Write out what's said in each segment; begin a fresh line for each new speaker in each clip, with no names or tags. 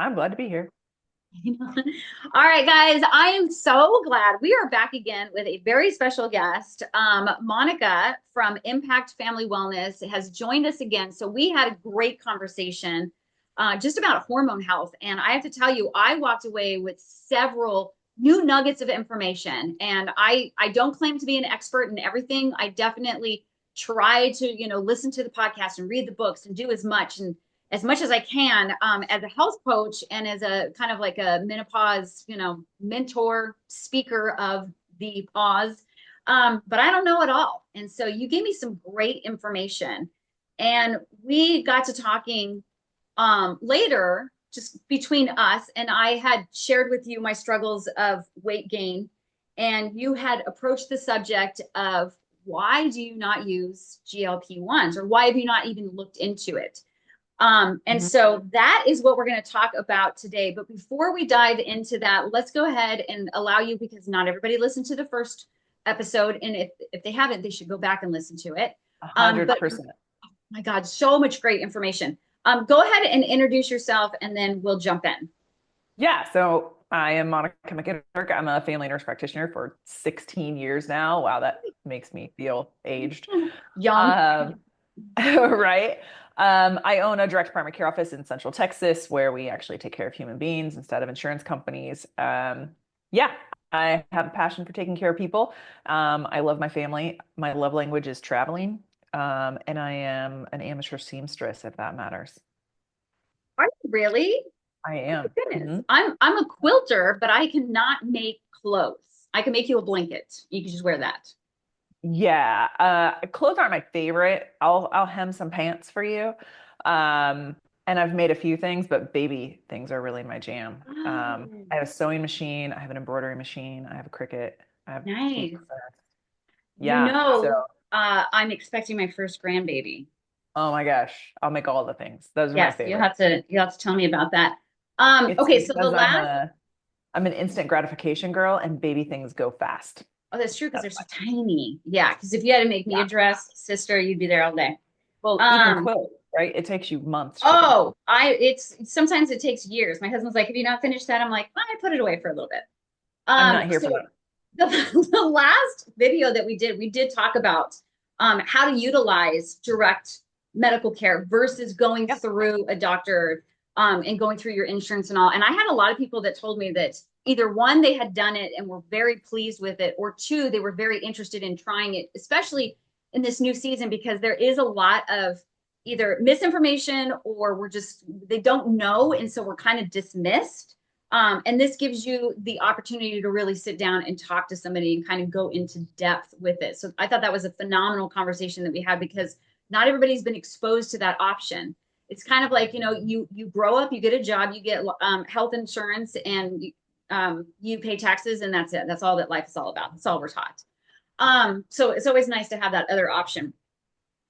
I'm glad to be here.
All right, guys, I am so glad we are back again with a very special guest. Monica from Impact Family Wellness has joined us again. So we had a great conversation just about hormone health. And I have to tell you, I walked away with several new nuggets of information. And I don't claim to be an expert in everything. I definitely try to, listen to the podcast and read the books and do as much as I can as a health coach and as a kind of like a menopause, mentor speaker of the pause. But I don't know it all. And so you gave me some great information. And we got to talking later, just between us. And I had shared with you my struggles of weight gain. And you had approached the subject of why do you not use GLP-1s, or why have you not even looked into it? And
Mhm.
so that is what we're going to talk about today. But before we dive into that, let's go ahead and allow you, because not everybody listened to the first episode. And if they haven't, they should go back and listen to it.
A
But
hundred percent.
my God, so much great information. Go ahead and introduce yourself and then we'll jump in.
Yeah, so I am Monica McKitterick. I'm a family nurse practitioner for 16 years now. Wow, that makes me feel aged.
Young.
Um, right. I own a direct primary care office in Central Texas where we actually take care of human beings instead of insurance companies. Yeah, I have a passion for taking care of people. I love my family. My love language is traveling. And I am an amateur seamstress, if that matters.
Are you really?
I
Oh
am.
my goodness.
Mhm.
I'm a quilter, but I cannot make clothes. I can make you a blanket. You can just wear that.
Yeah, clothes aren't my favorite. I'll hem some pants for you. And I've made a few things, but baby things are really my jam.
Oh,
I have a sewing machine, I have an embroidery machine, I have a Cricut, I have paint
nice.
press.
You
Yeah, so
know, I'm expecting my first grandbaby.
oh my gosh, I'll make all the things. Those are my
Yes,
favorite.
you'll have to tell me about that.
It's
Okay, so the
because
last,
I'm an instant gratification girl and baby things go fast.
oh, that's true because
That's
they're so
why.
tiny. Yeah, because if you had to make me
Yeah.
a dress, sister, you'd be there all day.
Well, even
Um,
quilt, right? It takes you months to make.
oh, it's sometimes it takes years. My husband's like, have you not finished that? I'm like, I put it away for a little bit.
I'm not here for
So
that.
the, the last video that we did talk about how to utilize direct medical care versus going
Yeah.
through a doctor and going through your insurance and all. And I had a lot of people that told me that either one, they had done it and were very pleased with it, or two, they were very interested in trying it, especially in this new season, because there is a lot of either misinformation or they don't know. And so we're kind of dismissed. And this gives you the opportunity to really sit down and talk to somebody and kind of go into depth with it. So I thought that was a phenomenal conversation that we had, because not everybody's been exposed to that option. It's kind of like, you grow up, you get a job, you get health insurance, and you pay taxes, and that's it. That's all that life is all about. That's all we're taught. So it's always nice to have that other option.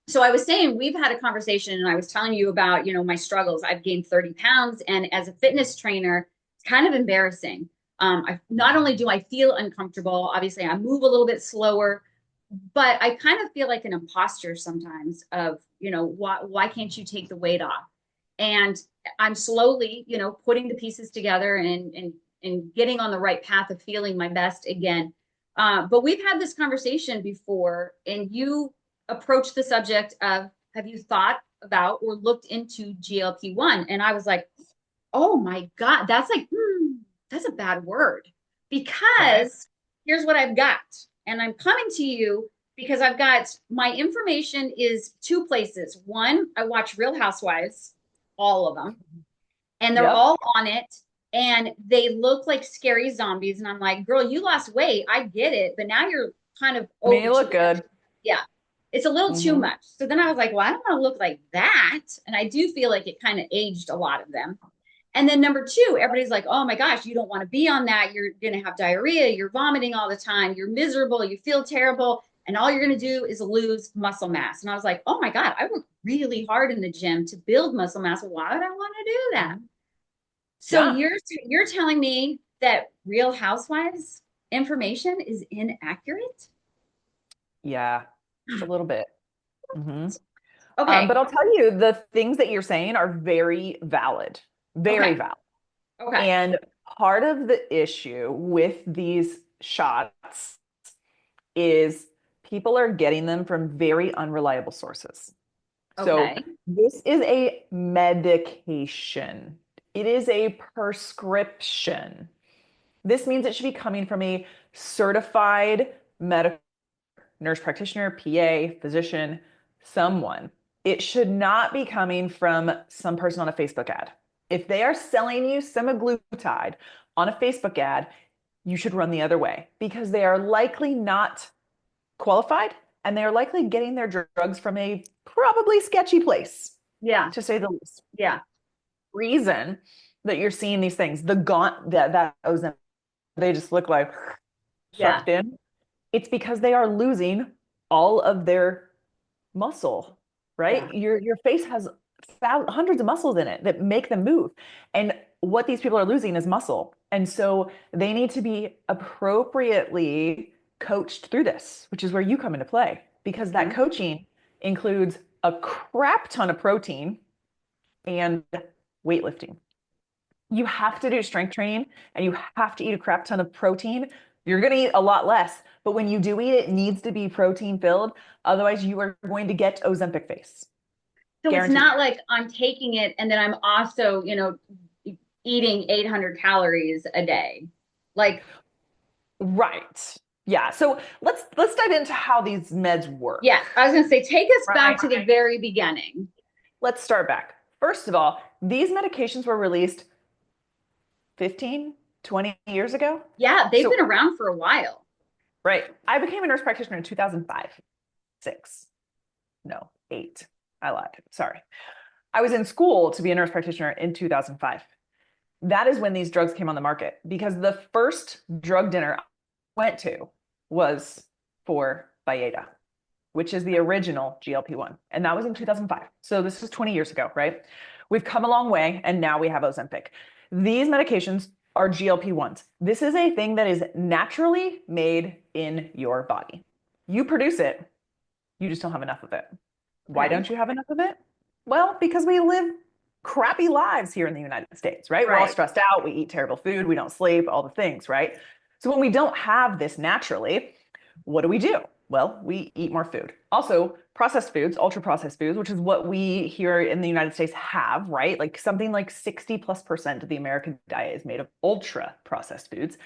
So I was saying, we've had a conversation, and I was telling you about, my struggles. I've gained 30 pounds, and as a fitness trainer, it's kind of embarrassing. Not only do I feel uncomfortable, obviously I move a little bit slower, but I kind of feel like an imposter sometimes of, why can't you take the weight off? And I'm slowly, putting the pieces together and getting on the right path of feeling my best again. But we've had this conversation before, and you approached the subject of, have you thought about or looked into GLP-1? And I was like, oh my God, that's a bad word,
Right.
because here's what I've got. And I'm coming to you because I've got my information is two places. One, I watch Real Housewives, all of them, and they're
Yep.
all on it. And they look like scary zombies. And I'm like, girl, you lost weight. I get it. But now you're kind of
I mean,
over
you
too
look
much.
good.
Yeah, it's a little too
Hmm.
much. So then I was like, well, I don't want to look like that. And I do feel like it kind of aged a lot of them. And then number two, everybody's like, oh my gosh, you don't want to be on that. You're going to have diarrhea. You're vomiting all the time. You're miserable. You feel terrible. And all you're going to do is lose muscle mass. And I was like, oh my God, I work really hard in the gym to build muscle mass. Why would I want to do that? So
Yeah.
you're telling me that Real Housewives information is inaccurate?
Yeah. A little bit. Hmm.
Okay.
But I'll tell you, the things that you're saying are very valid. Very
Okay.
valid.
Okay.
And part of the issue with these shots is people are getting them from very unreliable sources. So
Okay.
this is a medication. It is a prescription. This means it should be coming from a certified medical nurse practitioner, PA, physician, someone. It should not be coming from some person on a Facebook ad. If they are selling you semaglutide on a Facebook ad, you should run the other way because they are likely not qualified and they are likely getting their drugs from a probably sketchy place,
Yeah.
to say the least.
Yeah.
Reason that you're seeing these things, the gaunt that Ozempic, they just look like
Yeah.
sucked in. It's because they are losing all of their muscle,
Yeah.
right? Your face has hundreds of muscles in it that make them move. And what these people are losing is muscle. And so they need to be appropriately coached through this, which is where you come into play, because that
Okay.
coaching includes a crap ton of protein and weightlifting. You have to do strength training and you have to eat a crap ton of protein. You're going to eat a lot less, but when you do eat, it needs to be protein filled. Otherwise, you are going to get Ozempic face.
So it's
Guaranteed.
not like I'm taking it and then I'm also, eating 800 calories a day. Like,
Right. Yeah. So let's dive into how these meds work.
yeah, I was going to say, take us back
Right.
to the very beginning.
Let's start back. First of all, these medications were released 15, 20 years ago.
Yeah, they've
So,
been around for a while.
right. I became a nurse practitioner in 2005, six, no, eight. I lied. Sorry. I was in school to be a nurse practitioner in 2005. That is when these drugs came on the market because the first drug dinner I went to was for Byetta, which is the original GLP-1. And that was in 2005. So this was 20 years ago, right? We've come a long way and now we have Ozempic. These medications are GLP-1s. This is a thing that is naturally made in your body. You produce it, you just don't have enough of it. Why
Okay.
don't you have enough of it? Well, because we live crappy lives here in the United States, right? We're all
Right.
stressed out, we eat terrible food, we don't sleep, all the things, right? So when we don't have this naturally, what do? Well, we eat more food. Also, processed foods, ultra processed foods, which is what we here in the United States have, right? Like something like 60+% of the American diet is made of ultra processed foods.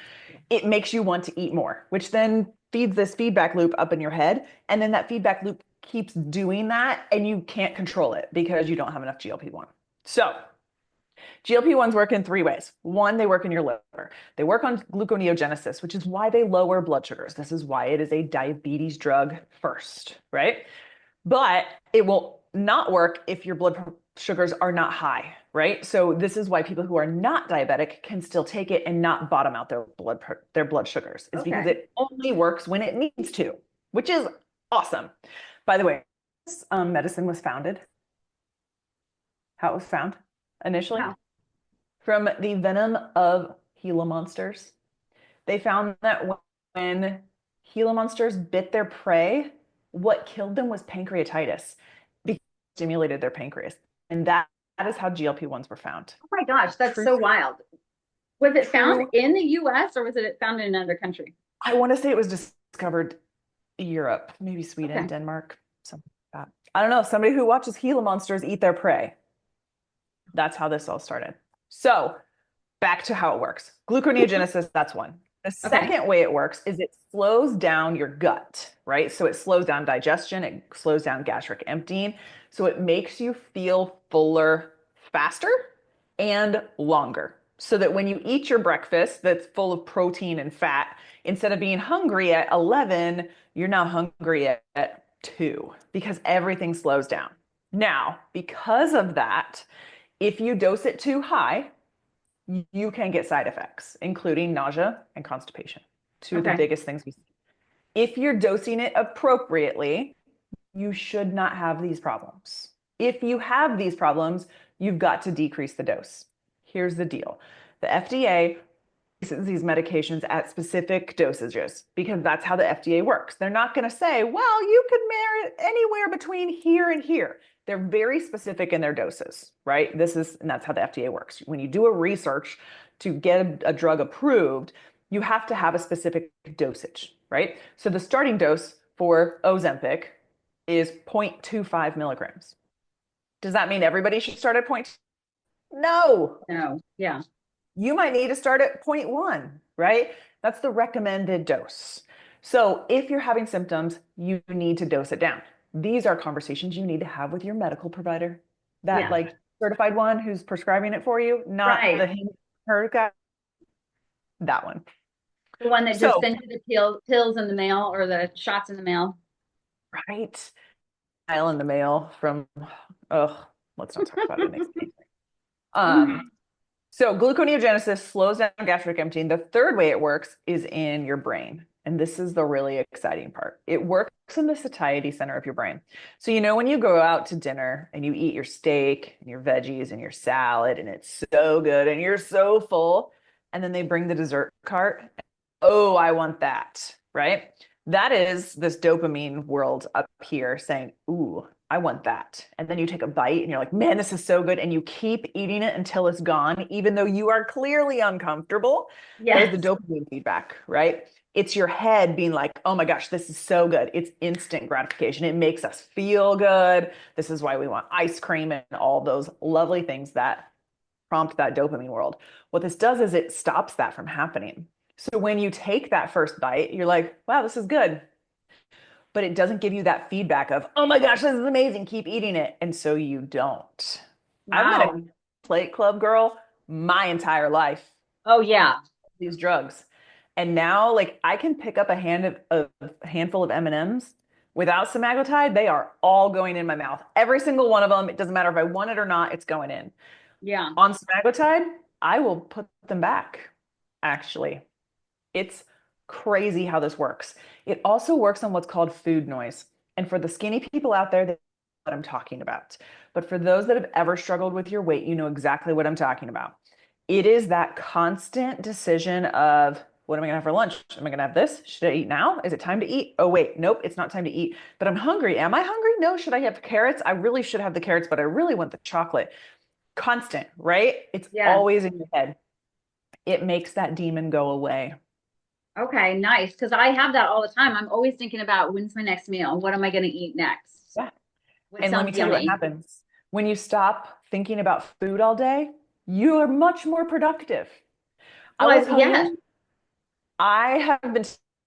It makes you want to eat more, which then feeds this feedback loop up in your head. And then that feedback loop keeps doing that and you can't control it because you don't have enough GLP-1. So GLP-1s work in three ways. One, they work in your liver. They work on gluconeogenesis, which is why they lower blood sugars. This is why it is a diabetes drug first, right? But it will not work if your blood sugars are not high, right? So this is why people who are not diabetic can still take it and not bottom out their blood sugars. It's because
Okay.
it only works when it needs to, which is awesome. By the way, this medicine was founded, how it was found initially,
Wow.
from the venom of Gila monsters. They found that when Gila monsters bit their prey, what killed them was pancreatitis because it stimulated their pancreas. And that is how GLP-1s were found.
Oh my gosh, that's
True,
so wild. Was it found
true.
in the US or was it found in another country?
I want to say it was discovered in Europe, maybe Sweden,
Okay.
Denmark, something like that. I don't know. Somebody who watches Gila monsters eat their prey. That's how this all started. So back to how it works. Gluconeogenesis, that's one. The
Okay.
second way it works is it slows down your gut, right? So it slows down digestion, it slows down gastric emptying. So it makes you feel fuller faster and longer. So that when you eat your breakfast that's full of protein and fat, instead of being hungry at 11, you're now hungry at 2 because everything slows down. Now, because of that, if you dose it too high, you can get side effects, including nausea and constipation. Two of the
Okay.
biggest things we see. If you're dosing it appropriately, you should not have these problems. If you have these problems, you've got to decrease the dose. Here's the deal. The FDA these medications at specific dosages because that's how the FDA works. They're not going to say, well, you could merit anywhere between here and here. They're very specific in their doses, right? And that's how the FDA works. When you do a research to get a drug approved, you have to have a specific dosage, right? So the starting dose for Ozempic is 0.25 milligrams. Does that mean everybody should start at point? No.
No. Yeah.
You might need to start at 0.1, right? That's the recommended dose. So if you're having symptoms, you need to dose it down. These are conversations you need to have with your medical provider, that
Yeah.
like certified one who's prescribing it for you, not
Right.
the her guy, that one.
The one that just
So,
sends you the pills in the mail or the shots in the mail.
right, file in the mail from, oh, let's not talk about it. It makes me So gluconeogenesis slows down gastric emptying. The third way it works is in your brain. And this is the really exciting part. It works in the satiety center of your brain. So, when you go out to dinner and you eat your steak and your veggies and your salad and it's so good and you're so full, and then they bring the dessert cart. Oh, I want that, right? That is this dopamine world up here saying, ooh, I want that. And then you take a bite and you're like, man, this is so good. And you keep eating it until it's gone, even though you are clearly uncomfortable. There's the
Yes.
dopamine feedback, right? It's your head being like, oh my gosh, this is so good. It's instant gratification. It makes us feel good. This is why we want ice cream and all those lovely things that prompt that dopamine world. What this does is it stops that from happening. So when you take that first bite, you're like, wow, this is good. But it doesn't give you that feedback of, oh my gosh, this is amazing. Keep eating it. And so you don't. I've been
Wow.
a plate club girl my entire life,
Oh yeah.
these drugs. And now like I can pick up a handful of M&Ms without semaglutide. They are all going in my mouth. Every single one of them. It doesn't matter if I want it or not, it's going in.
Yeah.
On semaglutide, I will put them back, actually. It's crazy how this works. It also works on what's called food noise. And for the skinny people out there, they know what I'm talking about. But for those that have ever struggled with your weight, you know exactly what I'm talking about. It is that constant decision of, what am I going to have for lunch? Am I going to have this? Should I eat now? Is it time to eat? Oh, wait, nope, it's not time to eat. But I'm hungry. Am I hungry? No. Should I have carrots? I really should have the carrots, but I really want the chocolate. Constant, right? It's
Yeah.
always in your head. It makes that demon go away.
Okay, nice. Because I have that all the time. I'm always thinking about when's my next meal? What am I going to eat next?
Yeah.
What
And let me
sounds
tell you what
yummy?
happens. When you stop thinking about food all day, you are much more productive. I will tell
Yes.
you, I have been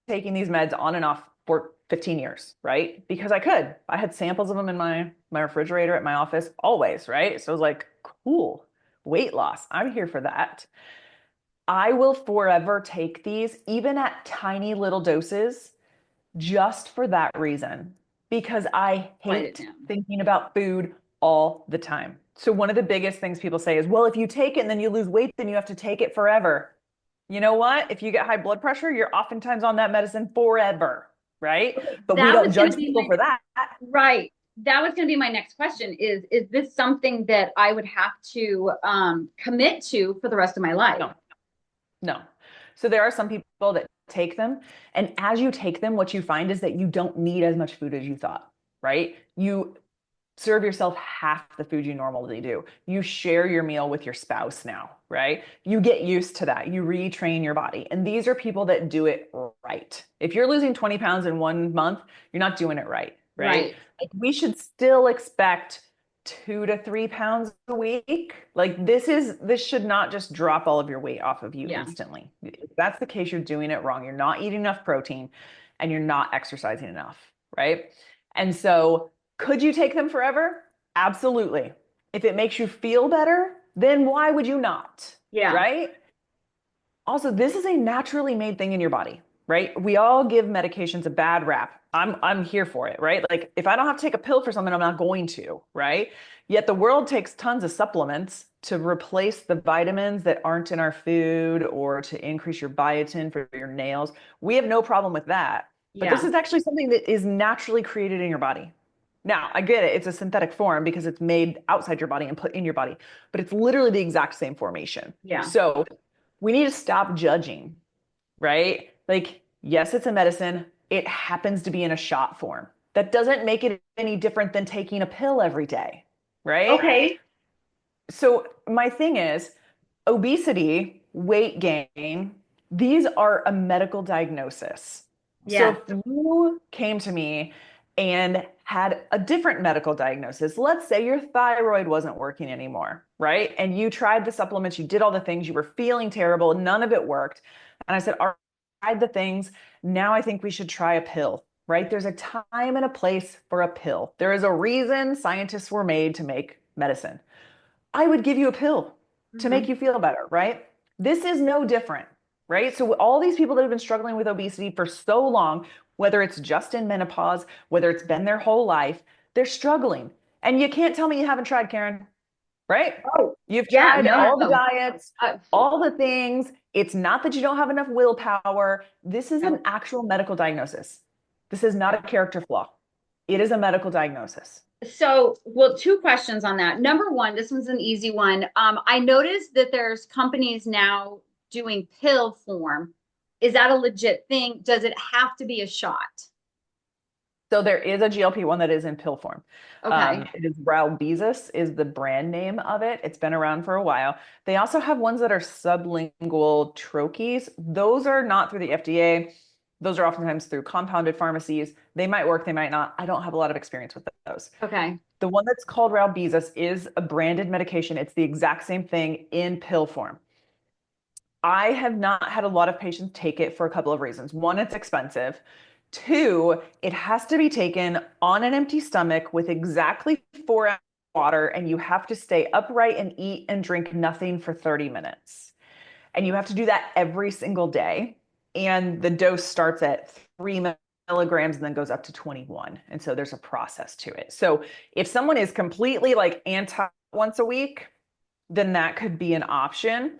taking these meds on and off for 15 years, right? Because I could. I had samples of them in my refrigerator at my office always, right? So I was like, cool, weight loss. I'm here for that. I will forever take these, even at tiny little doses, just for that reason, because I
Write it
hate
down.
thinking about food all the time. So one of the biggest things people say is, well, if you take it and then you lose weight, then you have to take it forever. You know what? If you get high blood pressure, you're oftentimes on that medicine forever, right?
Okay,
But we
that
don't
was going to
judge
be
people for that.
right. That was going to be my next question is this something that I would have to commit to for the rest of my life?
No, no. So there are some people that take them, and as you take them, what you find is that you don't need as much food as you thought, right? You serve yourself half the food you normally do. You share your meal with your spouse now, right? You get used to that. You retrain your body. And these are people that do it right. If you're losing 20 pounds in 1 month, you're not doing it right, right?
Right.
Like we should still expect 2 to 3 pounds a week. Like this should not just drop all of your weight off of you
Yeah.
instantly. If that's the case, you're doing it wrong. You're not eating enough protein and you're not exercising enough, right? And so could you take them forever? Absolutely. If it makes you feel better, then why would you not?
Yeah.
Right? Also, this is a naturally made thing in your body, right? We all give medications a bad rap. I'm here for it, right? Like if I don't have to take a pill for something, I'm not going to, right? Yet the world takes tons of supplements to replace the vitamins that aren't in our food or to increase your biotin for your nails. We have no problem with that. But this
Yeah.
is actually something that is naturally created in your body. Now, I get it. It's a synthetic form because it's made outside your body and put in your body, but it's literally the exact same formation.
Yeah.
So we need to stop judging, right? Like, yes, it's a medicine. It happens to be in a shot form. That doesn't make it any different than taking a pill every day, right?
Okay.
So my thing is obesity, weight gain, these are a medical diagnosis. So
Yeah.
if you came to me and had a different medical diagnosis, let's say your thyroid wasn't working anymore, right? And you tried the supplements, you did all the things, you were feeling terrible, none of it worked. And I said, all right, tried the things. Now I think we should try a pill, right? There's a time and a place for a pill. There is a reason scientists were made to make medicine. I would give you a pill to make
Hmm.
you feel better, right? This is no different, right? So all these people that have been struggling with obesity for so long, whether it's just in menopause, whether it's been their whole life, they're struggling. And you can't tell me you haven't tried, Karen, right?
Oh,
You've
yeah.
tried
No,
all the
no.
diets, all the things. It's not that you don't have enough willpower. This is
No.
an actual medical diagnosis. This is not
Yeah.
a character flaw. It is a medical diagnosis.
So, well, two questions on that. Number one, this one's an easy one. I noticed that there's companies now doing pill form. Is that a legit thing? Does it have to be a shot?
So there is a GLP-1 that is in pill form.
Okay.
It is Ralbezus is the brand name of it. It's been around for a while. They also have ones that are sublingual troches. Those are not through the FDA. Those are oftentimes through compounded pharmacies. They might work, they might not. I don't have a lot of experience with those.
Okay.
The one that's called Ralbezus is a branded medication. It's the exact same thing in pill form. I have not had a lot of patients take it for a couple of reasons. One, it's expensive. Two, it has to be taken on an empty stomach with exactly 4 hours of water, and you have to stay upright and eat and drink nothing for 30 minutes. And you have to do that every single day. And the dose starts at 3 milligrams and then goes up to 21. And so there's a process to it. So if someone is completely like anti once a week, then that could be an option.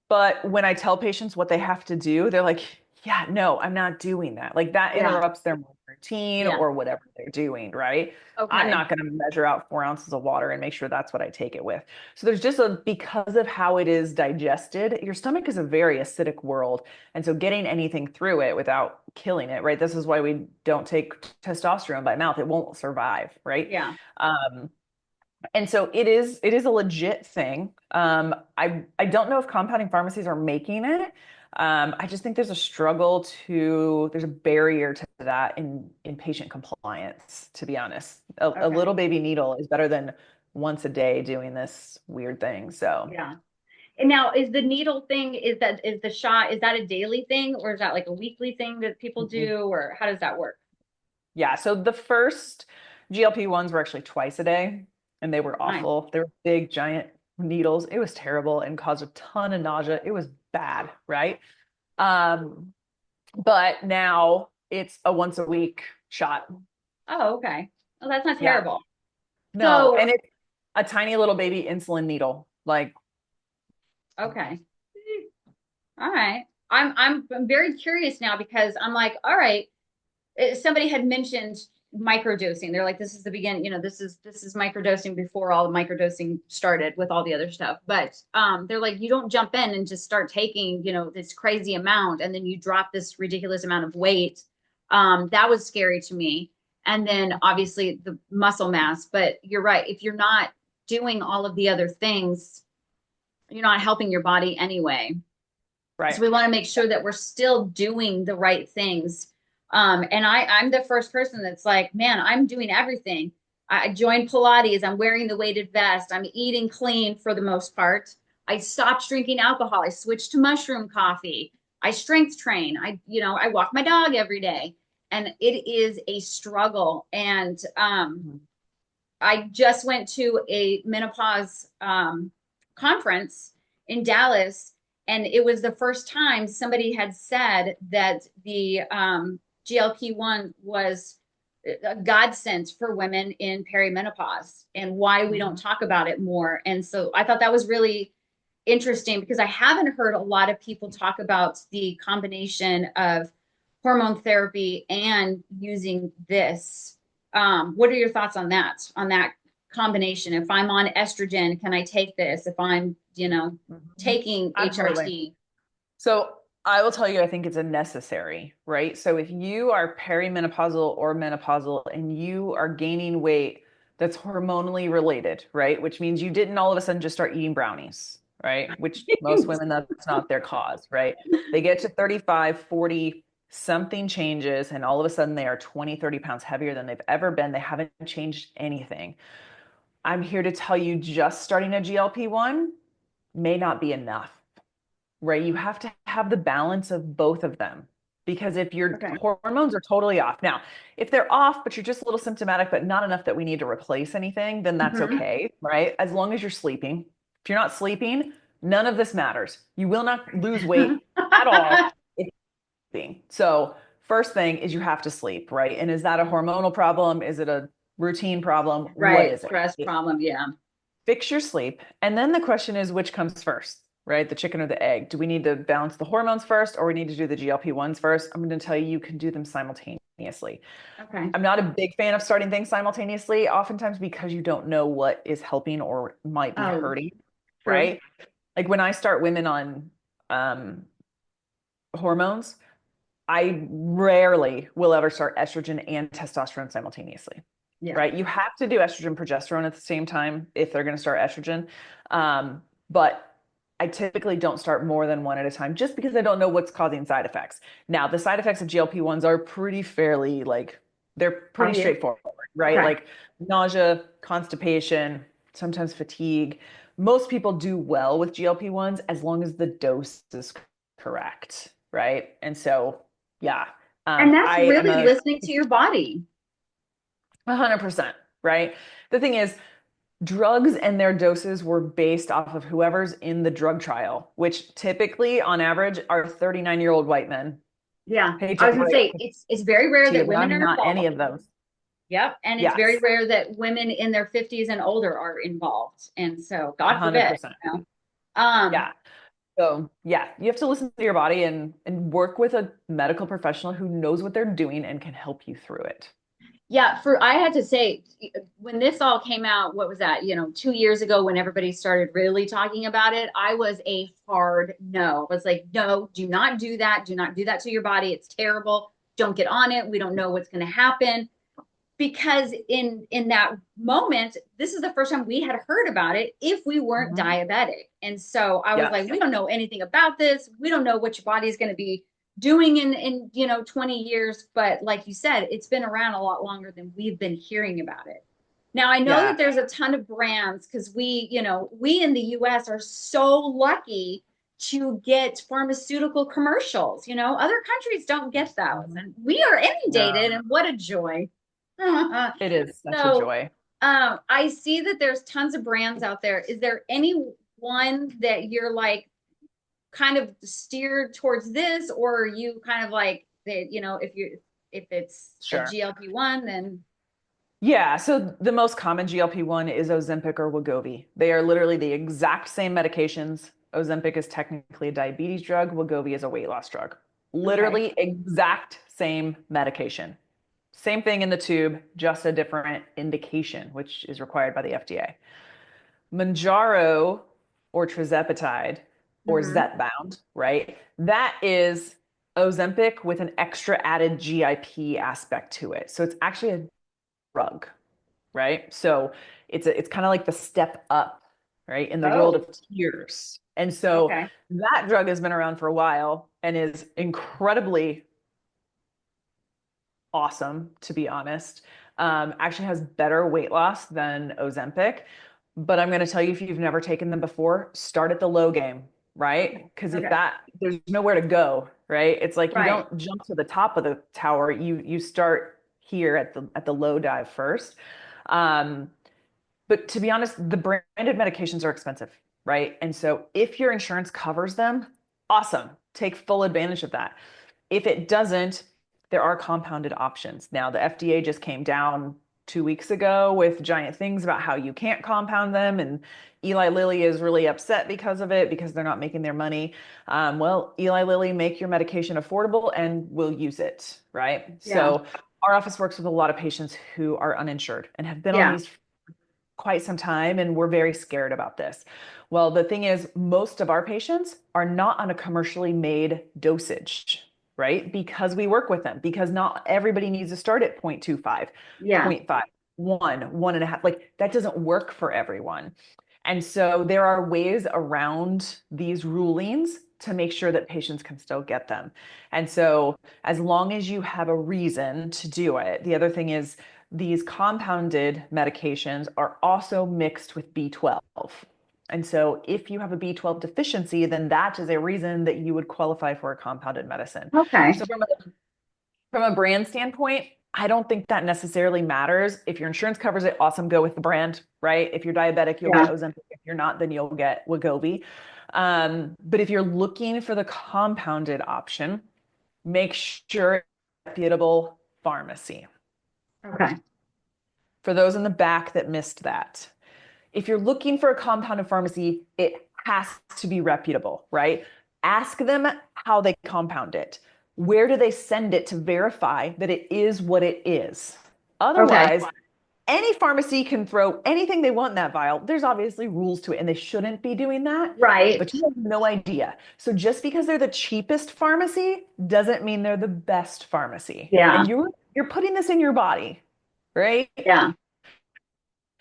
But when I tell patients what they have to do, they're like, yeah, no, I'm not doing that. Like that
Yeah.
interrupts their routine
Yeah.
or whatever they're doing, right? I'm
Okay.
not going to measure out 4 ounces of water and make sure that's what I take it with. So there's just because of how it is digested, your stomach is a very acidic world. And so getting anything through it without killing it, right? This is why we don't take testosterone by mouth. It won't survive, right?
Yeah.
Um, and so it is a legit thing. I don't know if compounding pharmacies are making it. I just think there's a barrier to that in patient compliance, to be honest. A little
Okay.
baby needle is better than once a day doing this weird thing. So
Yeah. And now is the needle thing, is the shot, is that a daily thing or is that like a weekly thing that people
mhm.
do or how does that work?
Yeah, so the first GLP-1s were actually twice a day, and they were
Nice.
awful. They were big, giant needles. It was terrible and caused a ton of nausea. It was bad, right? Um, but now it's a once a week shot.
Oh, okay. Well, that's not
Yeah,
terrible.
no,
So,
and it's a tiny little baby insulin needle. Like,
okay. All right. I'm very curious now because I'm like, all right, somebody had mentioned microdosing. They're like, this is the beginning, this is microdosing before all the microdosing started with all the other stuff. But they're like, you don't jump in and just start taking, this crazy amount and then you drop this ridiculous amount of weight. That was scary to me. And then obviously the muscle mass. But you're right. If you're not doing all of the other things, you're not helping your body anyway. So
right,
we want to make sure that we're still doing the right things. And I'm the first person that's like, man, I'm doing everything. I joined Pilates. I'm wearing the weighted vest. I'm eating clean for the most part. I stopped drinking alcohol. I switched to mushroom coffee. I strength train. I walk my dog every day, and it is a struggle. And
mhm,
I just went to a menopause conference in Dallas, and it was the first time somebody had said that the GLP-1 was a godsend for women in perimenopause and why we don't
mhm.
talk about it more. And so I thought that was really interesting because I haven't heard a lot of people talk about the combination of hormone therapy and using this. What are your thoughts on that? On that? combination? If I'm on estrogen, can I take this? If I'm,
Mhm.
taking
Absolutely.
HRT.
So I will tell you, I think it's a necessary, right? So if you are perimenopausal or menopausal and you are gaining weight that's hormonally related, right? Which means you didn't all of a sudden just start eating brownies, right? Which most women, that's not their cause, right? They get to 35, 40, something changes, and all of a sudden they are 20, 30 pounds heavier than they've ever been. They haven't changed anything. I'm here to tell you just starting a GLP-1 may not be enough, right? You have to have the balance of both of them because if your
Okay.
hormones are totally off. Now, if they're off, but you're just a little symptomatic, but not enough that we need to replace anything, then that's
Hmm.
okay, right? As long as you're sleeping. If you're not sleeping, none of this matters. You will not lose weight at all if you're sleeping. So, first thing is you have to sleep, right? And is that a hormonal problem? Is it a routine problem? What
Right.
is
Stress
it?
problem. Yeah.
Fix your sleep. And then the question is, which comes first, right? The chicken or the egg? Do we need to balance the hormones first or we need to do the GLP-1s first? I'm going to tell you, you can do them simultaneously.
Okay.
I'm not a big fan of starting things simultaneously, oftentimes because you don't know what is helping or might be
Oh,
hurting,
true.
right? Like when I start women on um, hormones, I rarely will ever start estrogen and testosterone simultaneously,
Yeah.
right? You have to do estrogen progesterone at the same time if they're going to start estrogen. But I typically don't start more than one at a time just because I don't know what's causing side effects. Now, the side effects of GLP-1s are pretty fairly like they're pretty
Obvious.
straightforward, right?
Okay.
Like nausea, constipation, sometimes fatigue. Most people do well with GLP-1s as long as the dose is correct, right? And so yeah.
And that's
I am
really
a
listening to your body.
100%, right? The thing is, drugs and their doses were based off of whoever's in the drug trial, which typically, on average, are 39-year-old white men.
Yeah.
Hate
I
to
was gonna
break
say it's very rare
to you,
that
but
women
I'm
are
not any
involved.
of those.
Yep. And it's very
Yes,
rare that women in their 50s and older are involved. And so God forbid,
100%.
you know. Um,
Yeah. So, yeah, you have to listen to your body and work with a medical professional who knows what they're doing and can help you through it.
yeah, for I had to say when this all came out, what was that? 2 years ago when everybody started really talking about it, I was a hard no. I was like, no, do not do that. Do not do that to your body. It's terrible. Don't get on it. We don't know what's going to happen. Because in that moment, this is the first time we had heard about it if we weren't
Mhm.
diabetic. And so I was like,
Yes.
we don't know anything about this. We don't know what your body's going to be doing in 20 years. But like you said, it's been around a lot longer than we've been hearing about it. Now I know that
Yeah.
there's a ton of brands because we in the US are so lucky to get pharmaceutical commercials. Other countries don't get those.
Mhm.
And we are inundated,
No,
and what a joy.
it is such a
So
joy.
I see that there's tons of brands out there. Is there any one that you're like kind of steered towards this, or are you kind of like that, if it's a
Sure.
GLP-1, then
Yeah, so the most common GLP-1 is Ozempic or Wegovy. They are literally the exact same medications. Ozempic is technically a diabetes drug, Wegovy is a weight loss drug.
okay.
Literally exact same medication. Same thing in the tube, just a different indication, which is required by the FDA. Mounjaro or tirzepatide or
Mm-hmm.
Zepbound, right? That is Ozempic with an extra added GIP aspect to it. So it's actually a drug, right? So it's kind of like the step up, right, in the world
Oh,
of tiers. And so
okay.
that drug has been around for a while and is incredibly awesome, to be honest. Actually has better weight loss than Ozempic. But I'm going to tell you, if you've never taken them before, start at the low game, right? Because if
Okay.
that, there's nowhere to go, right? It's like you
Right.
don't jump to the top of the tower. You start here at the low dive first. Um, but to be honest, the branded medications are expensive, right? And so if your insurance covers them, awesome. Take full advantage of that. If it doesn't, there are compounded options. Now, the FDA just came down 2 weeks ago with giant things about how you can't compound them. And Eli Lilly is really upset because of it because they're not making their money. Well, Eli Lilly, make your medication affordable and we'll use it, right?
Yeah.
So our office works with a lot of patients who are uninsured and have been on
Yeah.
these quite some time and we're very scared about this. Well, the thing is, most of our patients are not on a commercially made dosage, right? Because we work with them, because not everybody needs to start at 0.25, zero
Yeah.
point 0.5, 1.5. Like that doesn't work for everyone. And so there are ways around these rulings to make sure that patients can still get them. And so as long as you have a reason to do it, the other thing is these compounded medications are also mixed with B12. And so if you have a B12 deficiency, then that is a reason that you would qualify for a compounded medicine.
Okay.
So from a brand standpoint, I don't think that necessarily matters. If your insurance covers it, awesome, go with the brand, right? If you're diabetic, you'll get
Yeah.
Ozempic. If you're not, then you'll get Wegovy. But if you're looking for the compounded option, make sure it's a reputable pharmacy.
Okay.
For those in the back that missed that, if you're looking for a compounded pharmacy, it has to be reputable, right? Ask them how they compound it. Where do they send it to verify that it is what it is?
Okay.
Otherwise, any pharmacy can throw anything they want in that vial. There's obviously rules to it, and they shouldn't be doing that,
Right.
but you have no idea. So just because they're the cheapest pharmacy doesn't mean they're the best pharmacy.
Yeah.
And you're putting this in your body, right?
Yeah.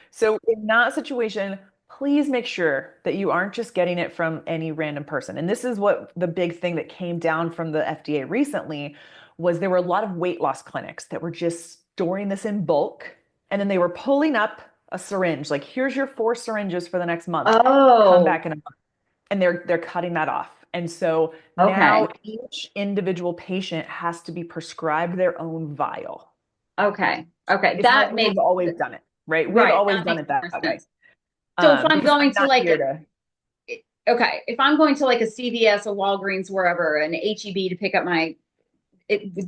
So in that situation, please make sure that you aren't just getting it from any random person. And this is what the big thing that came down from the FDA recently was there were a lot of weight loss clinics that were just storing this in bulk and then they were pulling up a syringe like here's your 4 syringes for the next month. Come
Oh,
back in a month. And they're cutting that off. And so
okay.
now each individual patient has to be prescribed their own vial.
Okay. Okay.
It's how
That
we've
makes
always done it, right? We've
right.
always
That
done
makes
it that
more
way.
sense. So if I'm
Because I'm
going to
not
like
here to,
okay, if I'm going to like a CVS, a Walgreens, wherever, an HEB to pick up my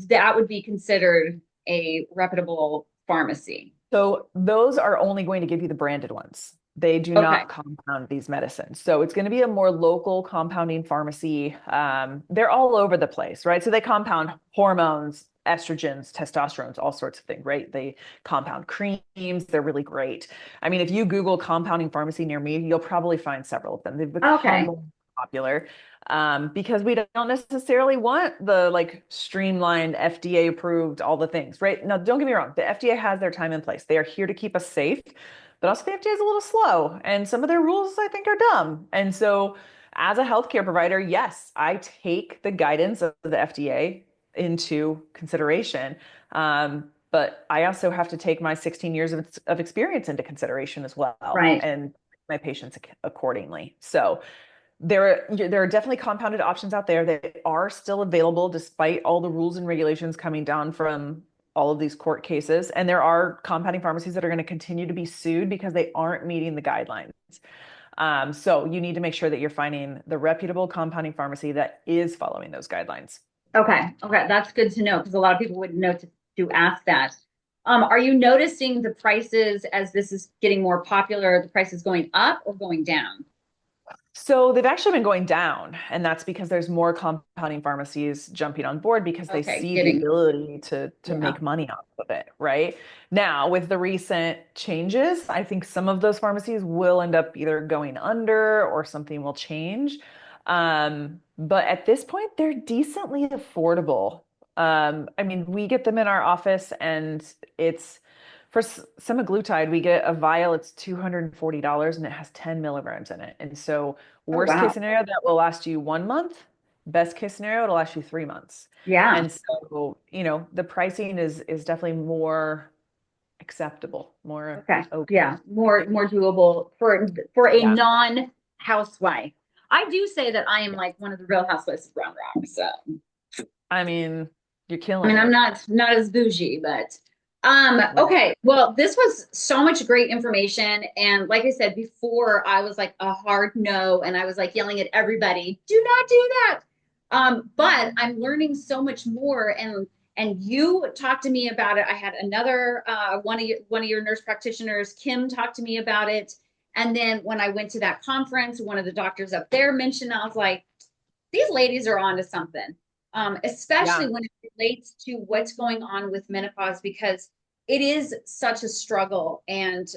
that would be considered a reputable pharmacy.
so those are only going to give you the branded ones. They do
Okay.
not compound these medicines. So it's going to be a more local compounding pharmacy. They're all over the place, right? So they compound hormones, estrogens, testosterones, all sorts of things, right? They compound creams. They're really great. I mean, if you Google compounding pharmacy near me, you'll probably find several of them. They've become
Okay.
more popular because we don't necessarily want the like streamlined FDA approved all the things, right? Now, don't get me wrong. The FDA has their time and place. They are here to keep us safe, but also the FDA is a little slow, and some of their rules I think are dumb. And so, as a healthcare provider, yes, I take the guidance of the FDA into consideration. But I also have to take my 16 years of experience into consideration as well,
Right.
and my patients accordingly. So there are definitely compounded options out there that are still available despite all the rules and regulations coming down from all of these court cases. And there are compounding pharmacies that are going to continue to be sued because they aren't meeting the guidelines. So you need to make sure that you're finding the reputable compounding pharmacy that is following those guidelines.
Okay. Okay. That's good to know because a lot of people wouldn't know to ask that. Are you noticing the prices as this is getting more popular, the prices going up or going down?
So they've actually been going down, and that's because there's more compounding pharmacies jumping on board because they
Okay,
see the
getting
ability to
yeah.
make money off of it, right? Now, with the recent changes, I think some of those pharmacies will end up either going under or something will change. But at this point, they're decently affordable. I mean, we get them in our office, and it's for semaglutide, we get a vial, it's $240 and it has 10 milligrams in it. And so,
Oh
worst case
wow.
scenario, that will last you 1 month. Best case scenario, it'll last you 3 months.
Yeah.
And so, the pricing is definitely more acceptable, more
Okay.
okay.
Yeah. More doable for a
Yeah.
non-housewife. I do say that I am
Yeah.
like one of the real housewives of Round Rock. So
I mean, you're
I
killing
mean, I'm
it.
not as bougie, but
Right.
okay. Well, this was so much great information. And like I said before, I was like a hard no, and I was like yelling at everybody, do not do that. But I'm learning so much more and you talked to me about it. I had another one of your nurse practitioners, Kim, talked to me about it. And then when I went to that conference, one of the doctors up there mentioned, I was like, these ladies are on to something, especially
Yeah.
when it relates to what's going on with menopause, because it is such a struggle. And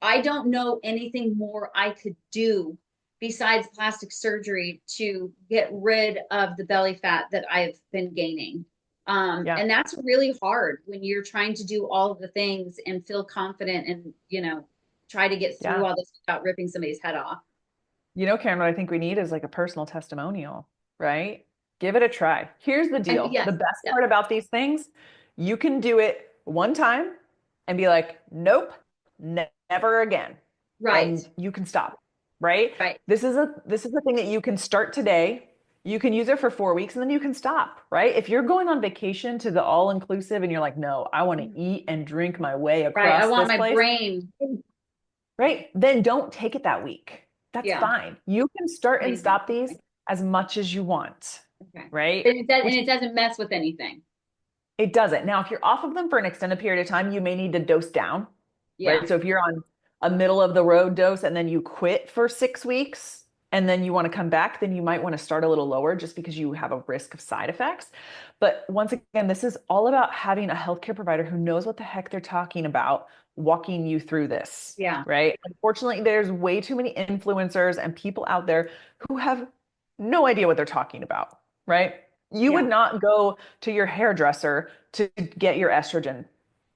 I don't know anything more I could do besides plastic surgery to get rid of the belly fat that I've been gaining.
Yeah.
And that's really hard when you're trying to do all of the things and feel confident and, try to get through
Yeah.
all this without ripping somebody's head off.
Karen, what I think we need is like a personal testimonial, right? Give it a try. Here's the
And
deal. The
yes,
best
yeah,
part about these things, you can do it one time and be like, nope, never again.
right,
And you can stop, right?
right.
This is a thing that you can start today. You can use it for 4 weeks and then you can stop, right? If you're going on vacation to the all inclusive and you're like, no, I want to eat and drink my way
Right. I
across
want
this
my
place,
brain.
right? Then don't take it that week. That's
Yeah.
fine. You can start and
Amazing.
stop these as much as you want,
Okay.
right?
And
Which
it doesn't mess with anything.
it doesn't. Now, if you're off of them for an extended period of time, you may need to dose down,
Yeah.
right? So if you're on a middle of the road dose and then you quit for 6 weeks and then you want to come back, then you might want to start a little lower just because you have a risk of side effects. But once again, this is all about having a healthcare provider who knows what the heck they're talking about, walking you through this,
Yeah.
right? Unfortunately, there's way too many influencers and people out there who have no idea what they're talking about, right? You would
Yeah.
not go to your hairdresser to get your estrogen,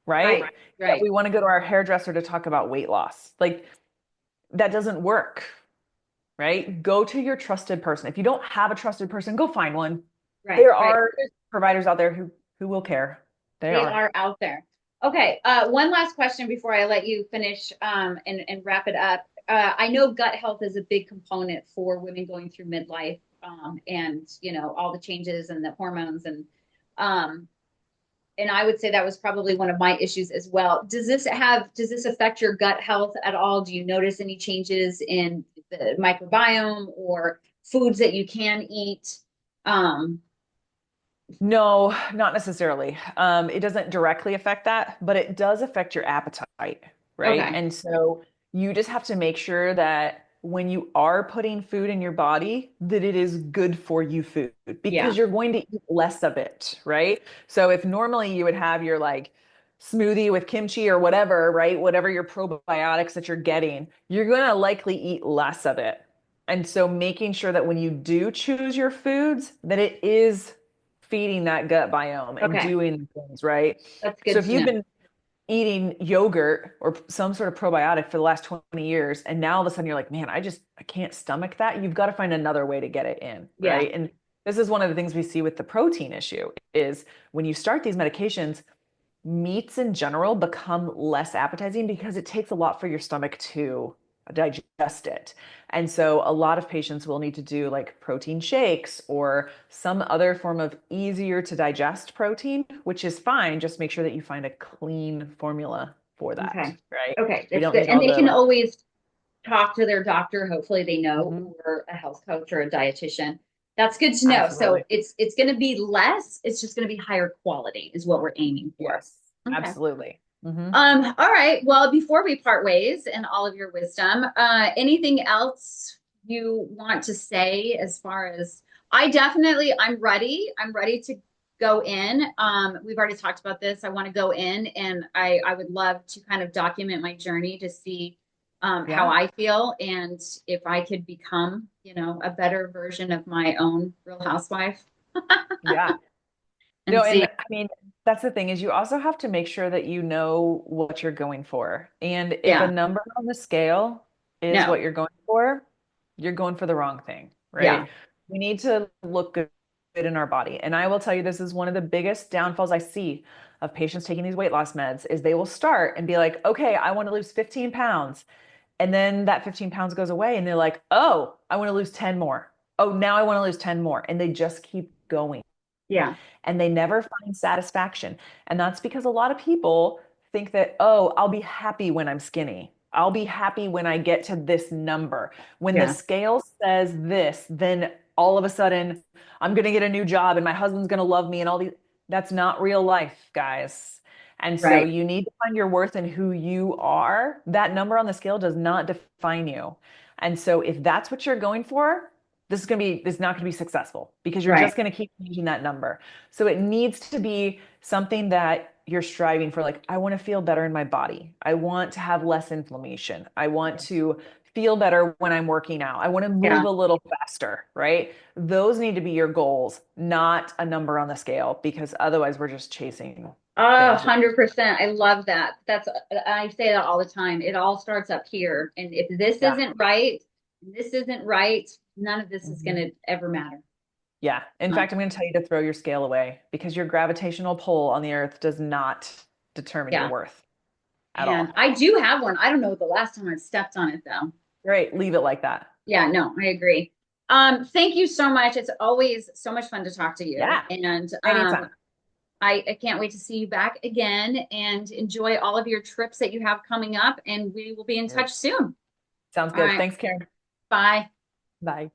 right?
Right.
Yet
Right.
we want to go to our hairdresser to talk about weight loss. Like that doesn't work, right? Go to your trusted person. If you don't have a trusted person, go find one.
Right.
There
Right.
are providers out there who will care. They
They
are.
are out there. Okay. One last question before I let you finish and wrap it up. I know gut health is a big component for women going through midlife, and all the changes and the hormones um, and I would say that was probably one of my issues as well. Does this affect your gut health at all? Do you notice any changes in the microbiome or foods that you can eat? Um,
No, not necessarily. It doesn't directly affect that, but it does affect your appetite, right?
okay.
And so you just have to make sure that when you are putting food in your body, that it is good for you food
Yeah.
because you're going to eat less of it, right? So if normally you would have your like smoothie with kimchi or whatever, right? Whatever your probiotics that you're getting, you're going to likely eat less of it. And so making sure that when you do choose your foods, that it is feeding that gut biome and
Okay.
doing things, right?
That's
So
good
if
to
you've
know.
been eating yogurt or some sort of probiotic for the last 20 years, and now all of a sudden you're like, man, I can't stomach that. You've got to find another way to get it in,
Yeah.
right? And this is one of the things we see with the protein issue is when you start these medications, meats in general become less appetizing because it takes a lot for your stomach to digest it. And so a lot of patients will need to do like protein shakes or some other form of easier to digest protein, which is fine. Just make sure that you find a clean formula for that,
Okay.
right?
Okay.
We
That's
don't
good.
need
And
all
they
the
can
like,
always talk to their doctor. Hopefully they know,
mhm,
or a health coach or a dietitian. That's good to know. So
absolutely.
it's going to be less. It's just going to be higher quality is what we're aiming for.
Yes,
Okay.
absolutely. Hmm.
All right. Well, before we part ways and all of your wisdom, anything else you want to say as far as I'm ready. I'm ready to go in. We've already talked about this. I want to go in and I would love to kind of document my journey to see how
Yeah.
I feel and if I could become, a better version of my own Real Housewife
Yeah.
and
No, and
see.
I mean, that's the thing is you also have to make sure that you know what you're going for. And if a
Yeah.
number on the scale is
No.
what you're going for the wrong thing,
Yeah.
right? We need to look good in our body. And I will tell you, this is one of the biggest downfalls I see of patients taking these weight loss meds is they will start and be like, okay, I want to lose 15 pounds. And then that 15 pounds goes away and they're like, oh, I want to lose 10 more. Oh, now I want to lose 10 more. And they just keep going
Yeah.
and they never find satisfaction. And that's because a lot of people think that, oh, I'll be happy when I'm skinny. I'll be happy when I get to this number. When the
Yeah.
scale says this, then all of a sudden I'm going to get a new job and my husband's going to love me and all these. That's not real life, guys. And so
Right.
you need to find your worth in who you are. That number on the scale does not define you. And so if that's what you're going for, this is not going to be successful because you're
Right.
just going to keep changing that number. So it needs to be something that you're striving for, like, I want to feel better in my body. I want to have less inflammation. I want to feel better when I'm working out. I want to
Yeah.
move a little faster, right? Those need to be your goals, not a number on the scale, because otherwise we're just chasing
Oh,
things that,
100%. I love that. I say that all the time. It all starts up here. And if
yeah.
this isn't right, none of this is going
Mhm.
to ever matter.
Yeah. In
Um,
fact, I'm going to tell you to throw your scale away because your gravitational pull on the earth does not determine your
yeah.
worth at
And
all.
I do have one. I don't know the last time I stepped on it though.
Right. Leave it like that.
Yeah, no, I agree. Thank you so much. It's always so much fun to talk to you.
Yeah.
And
Anytime.
I can't wait to see you back again and enjoy all of your trips that you have coming up. And we will be in
All right.
touch soon.
Sounds
All
good.
right.
Thanks, Karen.
Bye.
Bye.